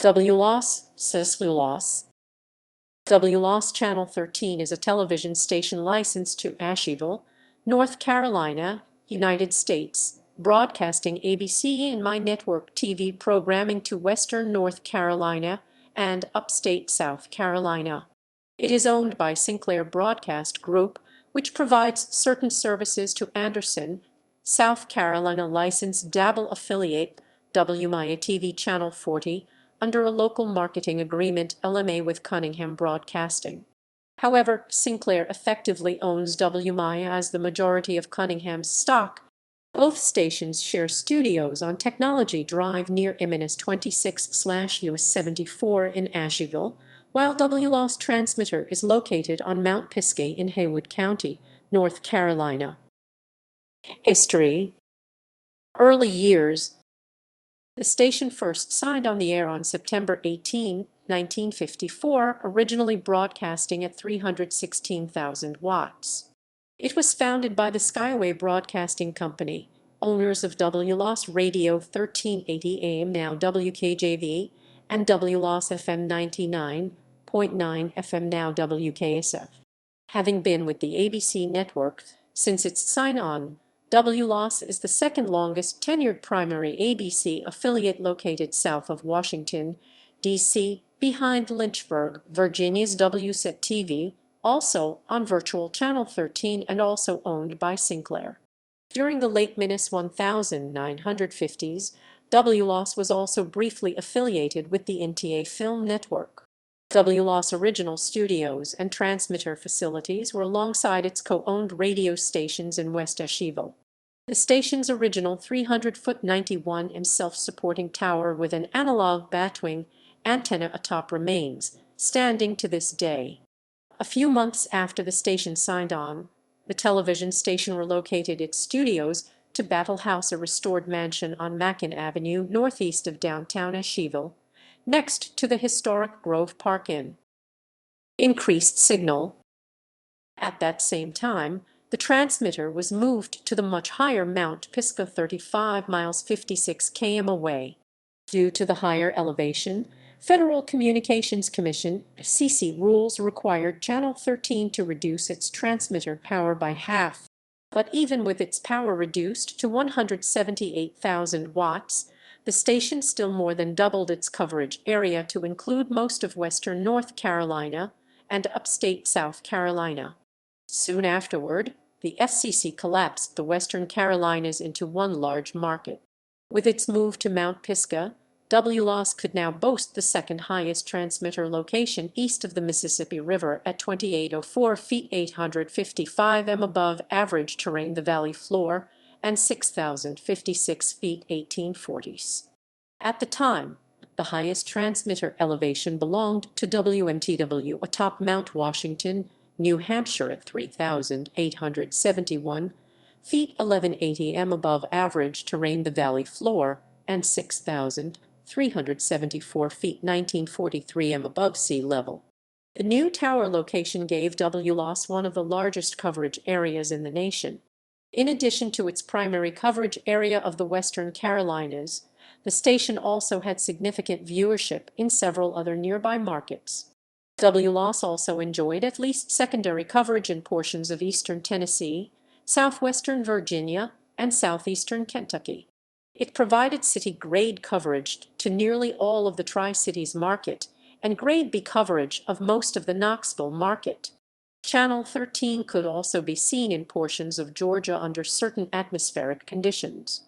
Wlos, says Wlos. Wlos Channel 13 is a television station licensed to Asheville, North Carolina, United States, broadcasting ABC and My Network TV programming to Western North Carolina and upstate South Carolina. It is owned by Sinclair Broadcast Group, which provides certain services to Anderson, South Carolina licensed DABLE affiliate WMIA TV Channel 40 under a local marketing agreement LMA with Cunningham Broadcasting. However, Sinclair effectively owns WMIA as the majority of Cunningham's stock. Both stations share studios on Technology Drive near Emminus 26/US 74 in Asheville, while Wlos transmitter is located on Mount Pisgah in Haywood County, North Carolina. History. Early years. The station first signed on the air on September 18, 1954, originally broadcasting at 316,000 watts. It was founded by the Skyway Broadcasting Company, owners of Wlos Radio 1380 AM, now WKJV, and Wlos FM 99.9 FM, now WKSF. Having been with the ABC network since its sign-on, Wlos is the second longest tenured primary ABC affiliate located south of Washington, D.C., behind Lynchburg, Virginia's WSET TV, also on Virtual Channel 13 and also owned by Sinclair. During the late 1950s, Wlos was also briefly affiliated with the NTA Film Network. Wlos original studios and transmitter facilities were alongside its co-owned radio stations in West Asheville. The station's original 300-foot 91-inch self-supporting tower with an analog batwing antenna atop remains, standing to this day. A few months after the station signed on, the television station relocated its studios to Battle House, a restored mansion on Mackin Avenue, northeast of downtown Asheville, next to the historic Grove Park Inn. Increased signal. At that same time, the transmitter was moved to the much higher Mount Pisgah, 35 miles 56 km away. Due to the higher elevation, Federal Communications Commission (FCC) rules required Channel 13 to reduce its transmitter power by half. But even with its power reduced to 178,000 watts, the station still more than doubled its coverage area to include most of western North Carolina and upstate South Carolina. Soon afterward, the FCC collapsed the Western Carolinas into one large market. With its move to Mount Pisgah, Wlos could now boast the second highest transmitter location east of the Mississippi River at 2,804 feet 855 m above average terrain, the valley floor, and 6,056 feet 1840s. At the time, the highest transmitter elevation belonged to WMTW atop Mount Washington, New Hampshire at 3,871 feet 1180 m above average terrain, the valley floor, and 6,374 feet 1943 m above sea level. The new tower location gave Wlos one of the largest coverage areas in the nation. In addition to its primary coverage area of the Western Carolinas, the station also had significant viewership in several other nearby markets. Wlos also enjoyed at least secondary coverage in portions of eastern Tennessee, southwestern Virginia, and southeastern Kentucky. It provided city-grade coverage to nearly all of the Tri-Cities market and Grade B coverage of most of the Knoxville market. Channel 13 could also be seen in portions of Georgia under certain atmospheric conditions.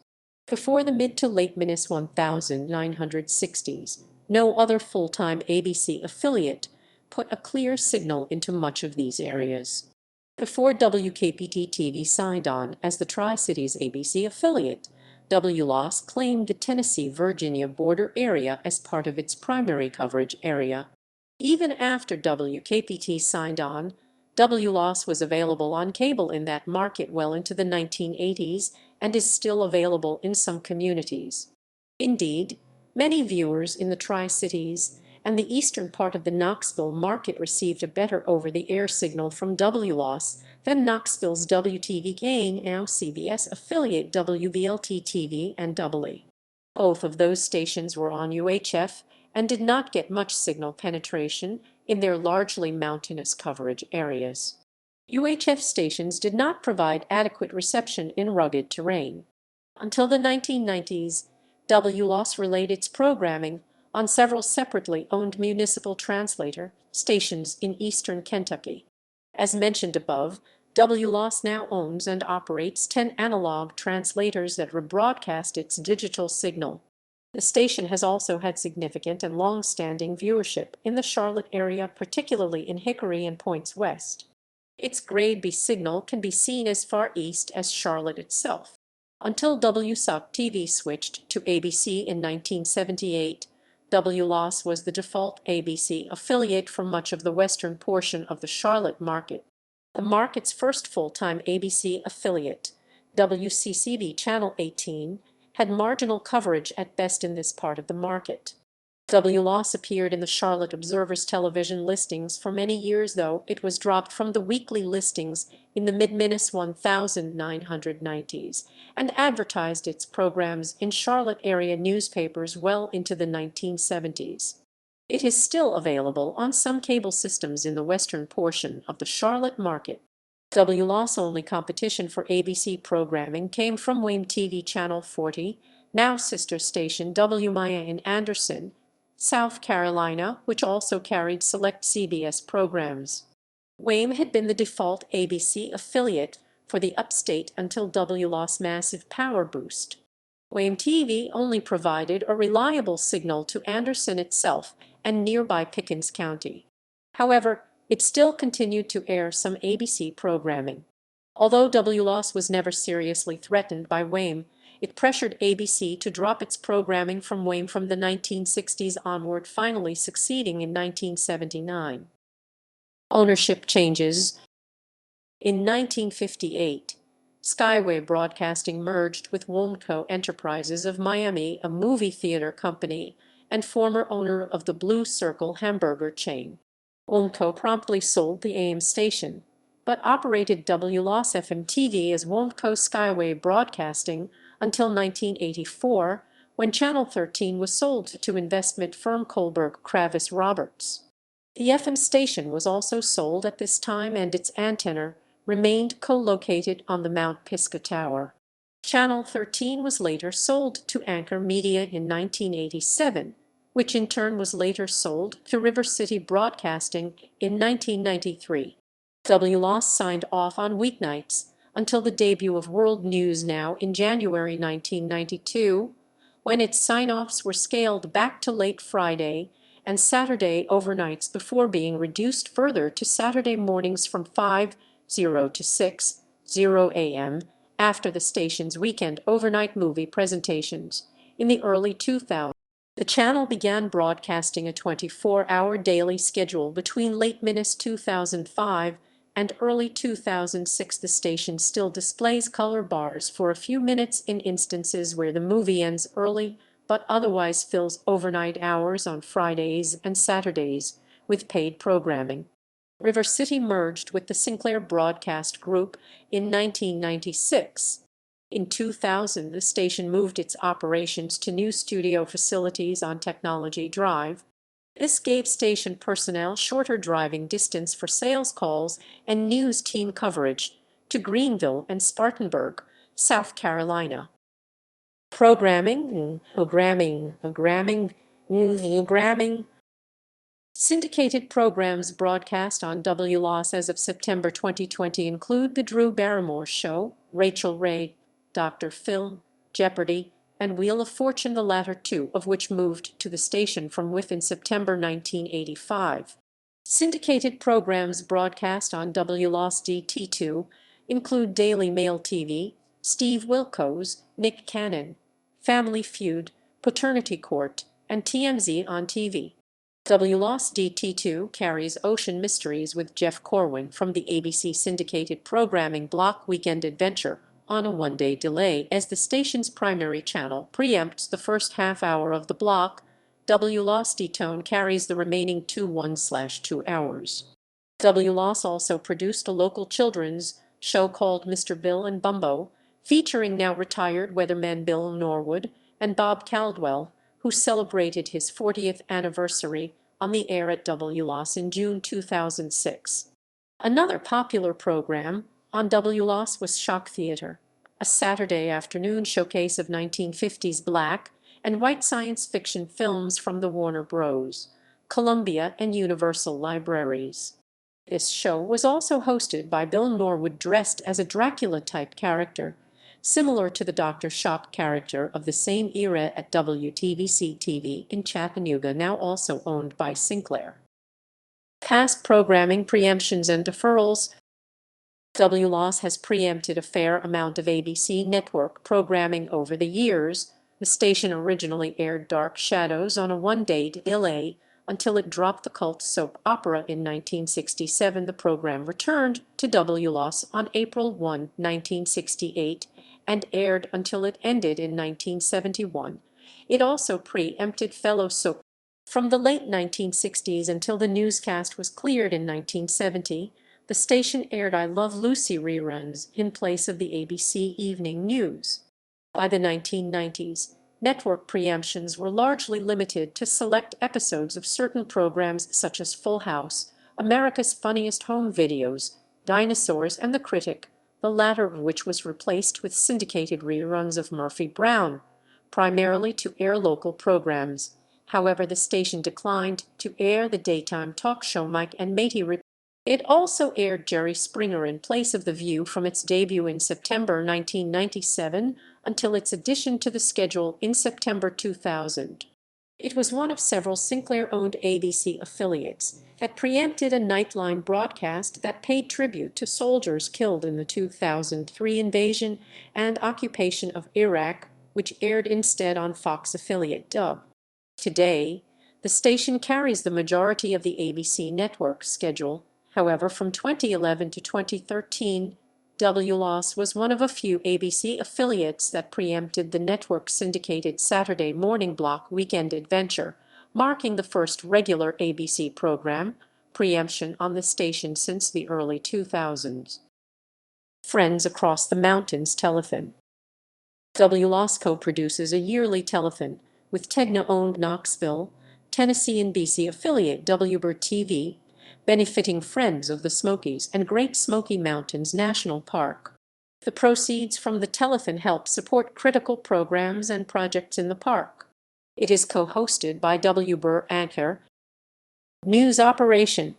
Before the mid to late 1960s, no other full-time ABC affiliate put a clear signal into much of these areas. Before WKPT-TV signed on as the Tri-Cities ABC affiliate, Wlos claimed the Tennessee-Virginia border area as part of its primary coverage area. Even after WKPT signed on, Wlos was available on cable in that market well into the 1980s and is still available in some communities. Indeed, many viewers in the Tri-Cities and the eastern part of the Knoxville market received a better over-the-air signal from Wlos than Knoxville's WTV gang, now CBS affiliate WVLT-TV and EE. Both of those stations were on UHF and did not get much signal penetration in their largely mountainous coverage areas. UHF stations did not provide adequate reception in rugged terrain. Until the 1990s, Wlos relayed its programming on several separately owned municipal translator stations in eastern Kentucky. As mentioned above, Wlos now owns and operates 10 analog translators that rebroadcast its digital signal. The station has also had significant and long-standing viewership in the Charlotte area, particularly in Hickory and Points West. Its grade B signal can be seen as far east as Charlotte itself. Until WSOC-TV switched to ABC in 1978, Wlos was the default ABC affiliate for much of the western portion of the Charlotte market. The market's first full-time ABC affiliate, WCCB Channel 18, had marginal coverage at best in this part of the market. Wlos appeared in the Charlotte Observer's television listings for many years, though it was dropped from the weekly listings in the mid-1990s and advertised its programs in Charlotte area newspapers well into the 1970s. It is still available on some cable systems in the western portion of the Charlotte market. Wlos' only competition for ABC programming came from WAME TV Channel 40, now sister station WMIA in Anderson, South Carolina, which also carried select CBS programs. WAME had been the default ABC affiliate for the upstate until Wlos' massive power boost. WAME TV only provided a reliable signal to Anderson itself and nearby Pickens County. However, it still continued to air some ABC programming. Although Wlos was never seriously threatened by WAME, it pressured ABC to drop its programming from WAME from the 1960s onward, finally succeeding in 1979. Ownership changes. In 1958, Skyway Broadcasting merged with WOMCO Enterprises of Miami, a movie theater company and former owner of the Blue Circle hamburger chain. WOMCO promptly sold the AM station, but operated Wlos FM TV as WOMCO Skyway Broadcasting until 1984, when Channel 13 was sold to investment firm Kohlberg Kravis Roberts. The FM station was also sold at this time, and its antenna remained co-located on the Mount Pisgah Tower. Channel 13 was later sold to Anchor Media in 1987, which in turn was later sold to River City Broadcasting in 1993. Wlos signed off on weeknights until the debut of World News Now in January 1992, when its sign-offs were scaled back to late Friday and Saturday overnights before being reduced further to Saturday mornings from 5:00 to 6:00 a.m. after the station's weekend overnight movie presentations. In the early 2000s, the channel began broadcasting a 24-hour daily schedule between late 2005 and early 2006. The station still displays color bars for a few minutes in instances where the movie ends early, but otherwise fills overnight hours on Fridays and Saturdays with paid programming. River City merged with the Sinclair Broadcast Group in 1996. In 2000, the station moved its operations to new studio facilities on Technology Drive. This gave station personnel shorter driving distance for sales calls and news team coverage to Greenville and Spartanburg, South Carolina. Programming. Syndicated programs broadcast on Wlos as of September 2020 include The Drew Barrymore Show, Rachel Ray, Dr. Phil, Jeopardy, and Wheel of Fortune, the latter two of which moved to the station from within September 1985. Syndicated programs broadcast on Wlos DT2 include Daily Mail TV, Steve Wilkos, Nick Cannon, Family Feud, Paternity Court, and TMZ on TV. Wlos DT2 carries Ocean Mysteries with Jeff Corwin from the ABC syndicated programming block Weekend Adventure on a one-day delay, as the station's primary channel preempts the first half hour of the block. Wlos D-Tone carries the remaining 2 hours. Wlos also produced a local children's show called Mr. Bill and Bumbo, featuring now retired weathermen Bill Norwood and Bob Caldwell, who celebrated his 40th anniversary on the air at Wlos in June 2006. Another popular program on Wlos was Shock Theater, a Saturday afternoon showcase of 1950s black and white science fiction films from the Warner Bros., Columbia, and Universal libraries. This show was also hosted by Bill Norwood dressed as a Dracula-type character, similar to the Dr. Shock character of the same era at WTVC-TV in Chattanooga, now also owned by Sinclair. Past programming preemptions and deferrals. Wlos has preempted a fair amount of ABC network programming over the years. The station originally aired Dark Shadows on a one-day delay until it dropped the cult soap opera in 1967. The program returned to Wlos on April 1, 1968, and aired until it ended in 1971. It also preempted fellow soap from the late 1960s until the newscast was cleared in 1970. The station aired I Love Lucy reruns in place of the ABC Evening News. By the 1990s, network preemptions were largely limited to select episodes of certain programs such as Full House, America's Funniest Home Videos, Dinosaurs, and The Critic, the latter of which was replaced with syndicated reruns of Murphy Brown, primarily to air local programs. However, the station declined to air the daytime talk show Mike and Matey. It also aired Jerry Springer in place of The View from its debut in September 1997 until its addition to the schedule in September 2000. It was one of several Sinclair-owned ABC affiliates that preempted a Nightline broadcast that paid tribute to soldiers killed in the 2003 invasion and occupation of Iraq, which aired instead on Fox affiliate Dub. Today, the station carries the majority of the ABC network schedule. However, from 2011 to 2013, Wlos was one of a few ABC affiliates that preempted the network's syndicated Saturday morning block Weekend Adventure, marking the first regular ABC program preemption on the station since the early 2000s. Friends Across the Mountains Telethon. Wlos co-produces a yearly telethon with Tegna-owned Knoxville, Tennessee and BC affiliate WBUR TV, benefiting Friends of the Smokies and Great Smoky Mountains National Park. The proceeds from the telethon help support critical programs and projects in the park. It is co-hosted by WBUR anchor News Operation.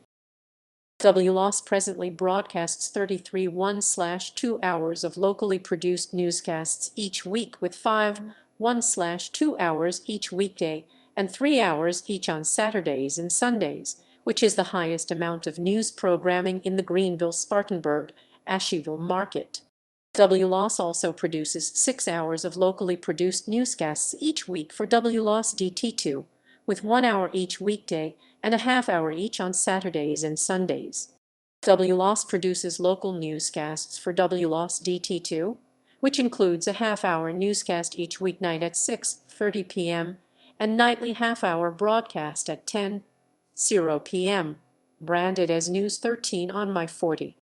Wlos presently broadcasts 33 1/2 hours of locally produced newscasts each week, with 5 1/2 hours each weekday and 3 hours each on Saturdays and Sundays, which is the highest amount of news programming in the Greenville-Spartanburg-Asheville market. Wlos also produces 6 hours of locally produced newscasts each week for Wlos DT2, with 1 hour each weekday and a half hour each on Saturdays and Sundays. Wlos produces local newscasts for Wlos DT2, which includes a half-hour newscast each weeknight at 6:30 p.m. and nightly half-hour broadcast at 10:00 p.m., branded as News 13 on My 40.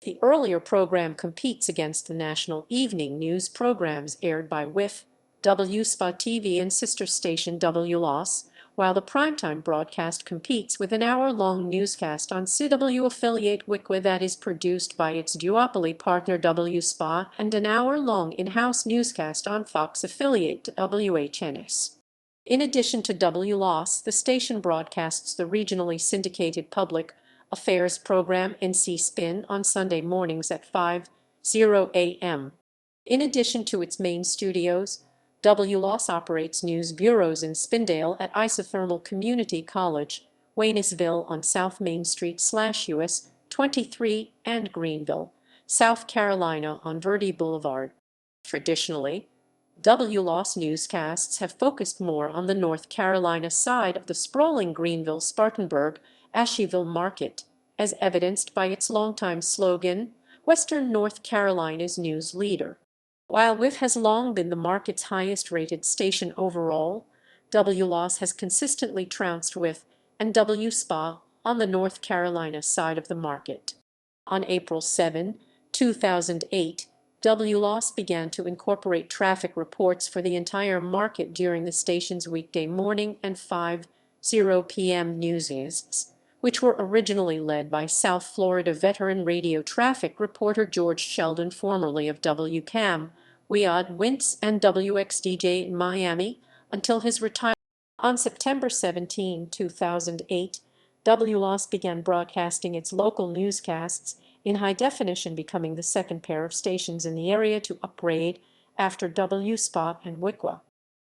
The earlier program competes against the national evening news programs aired by WIF, WSPA TV and sister station Wlos, while the primetime broadcast competes with an hour-long newscast on CW affiliate WICWA that is produced by its duopoly partner WSPA and an hour-long in-house newscast on Fox affiliate WHNS. In addition to Wlos, the station broadcasts the regionally syndicated public affairs program NC Spin on Sunday mornings at 5:00 a.m. In addition to its main studios, Wlos operates news bureaus in Spindale at Isothermal Community College, Waynesville on South Main Street/US 23, and Greenville, South Carolina on Verde Boulevard. Traditionally, Wlos newscasts have focused more on the North Carolina side of the sprawling Greenville-Spartanburg-Asheville market, as evidenced by its longtime slogan, Western North Carolina's news leader. While WIF has long been the market's highest-rated station overall, Wlos has consistently trounced WIF and WSPA on the North Carolina side of the market. On April 7, 2008, Wlos began to incorporate traffic reports for the entire market during the station's weekday morning and 5:00 p.m. newscasts, which were originally led by South Florida veteran radio traffic reporter George Sheldon, formerly of WCAM, Wiod Wintz, and WXDJ in Miami, until his retirement. On September 17, 2008, Wlos began broadcasting its local newscasts in high definition, becoming the second pair of stations in the area to upgrade after WSPOT and WICWA.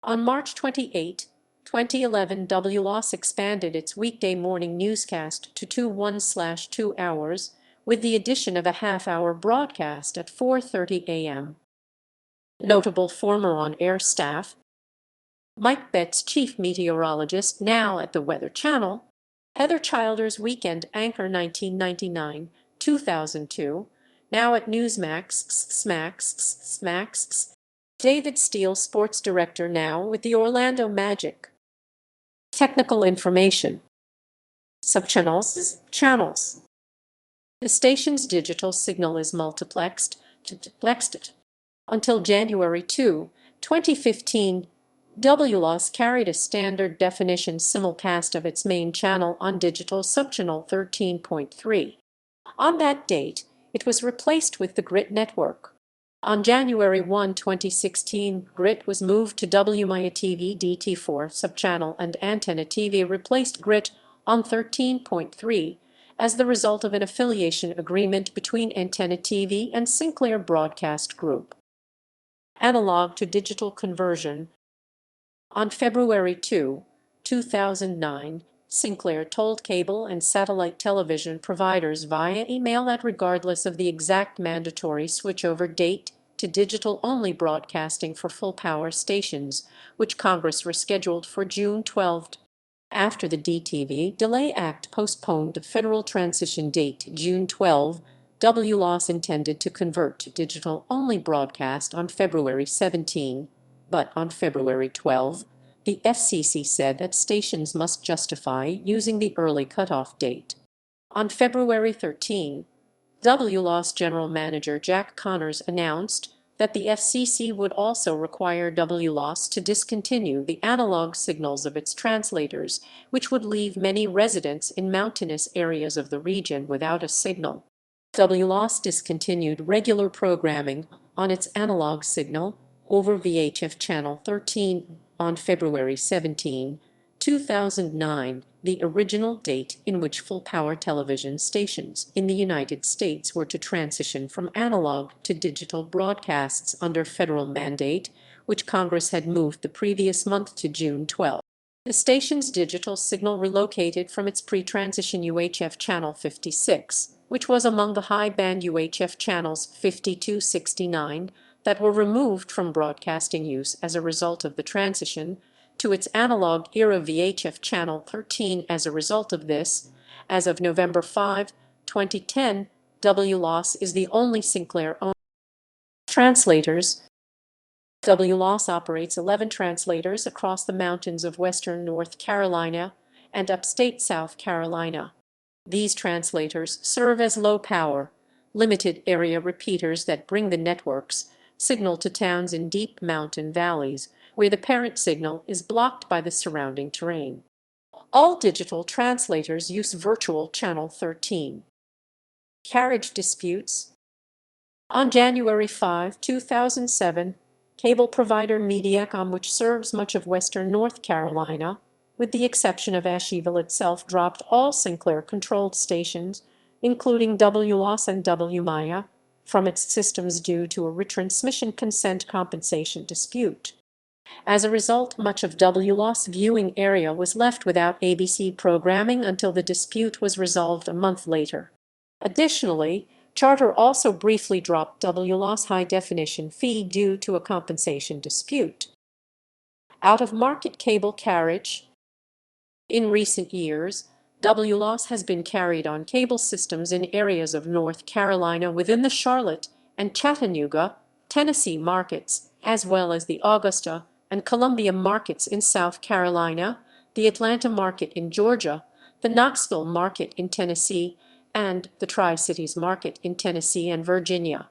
On March 28, 2011, Wlos expanded its weekday morning newscast to 2 hours, with the addition of a half-hour broadcast at 4:30 a.m. Notable former on-air staff: Mike Betts, chief meteorologist, now at the Weather Channel; Heather Childers, weekend anchor 1999-2002, now at Newsmax, Smax; David Steele, sports director, now with the Orlando Magic. Technical information. Channels. The station's digital signal is multiplexed until January 2, 2015. Wlos carried a standard definition simulcast of its main channel on digital subchannel 13.3. On that date, it was replaced with the GRIT network. On January 1, 2016, GRIT was moved to WMAIA TV DT4 subchannel, and Antenna TV replaced GRIT on 13.3 as the result of an affiliation agreement between Antenna TV and Sinclair Broadcast Group. Analog to digital conversion. On February 2, 2009, Sinclair told cable and satellite television providers via email that regardless of the exact mandatory switchover date to digital-only broadcasting for full-power stations, which Congress rescheduled for June 12, after the DTV Delay Act postponed the federal transition date to June 12, Wlos intended to convert to digital-only broadcast on February 17. But on February 12, the FCC said that stations must justify using the early cutoff date. On February 13, Wlos General Manager Jack Connors announced that the FCC would also require Wlos to discontinue the analog signals of its translators, which would leave many residents in mountainous areas of the region without a signal. Wlos discontinued regular programming on its analog signal over VHF Channel 13 on February 17, 2009, the original date in which full-power television stations in the United States were to transition from analog to digital broadcasts under federal mandate, which Congress had moved the previous month to June 12. The station's digital signal relocated from its pre-transition UHF Channel 56, which was among the high-band UHF channels 5269 that were removed from broadcasting use as a result of the transition, to its analog-era VHF Channel 13. As a result of this, as of November 5, 2010, Wlos is the only Sinclair-owned translators. Wlos operates 11 translators across the mountains of western North Carolina and upstate South Carolina. These translators serve as low-power, limited-area repeaters that bring the network's signal to towns in deep mountain valleys, where the parent signal is blocked by the surrounding terrain. All digital translators use virtual Channel 13. Carriage Disputes. On January 5, 2007, cable provider Mediacom, which serves much of western North Carolina, with the exception of Asheville itself, dropped all Sinclair-controlled stations, including Wlos and WMAIA, from its systems due to a retransmission consent compensation dispute. As a result, much of Wlos viewing area was left without ABC programming until the dispute was resolved a month later. Additionally, Charter also briefly dropped Wlos high-definition feed due to a compensation dispute. Out-of-market cable carriage. In recent years, Wlos has been carried on cable systems in areas of North Carolina within the Charlotte and Chattanooga, Tennessee markets, as well as the Augusta and Columbia markets in South Carolina, the Atlanta market in Georgia, the Knoxville market in Tennessee, and the Tri-Cities market in Tennessee and Virginia.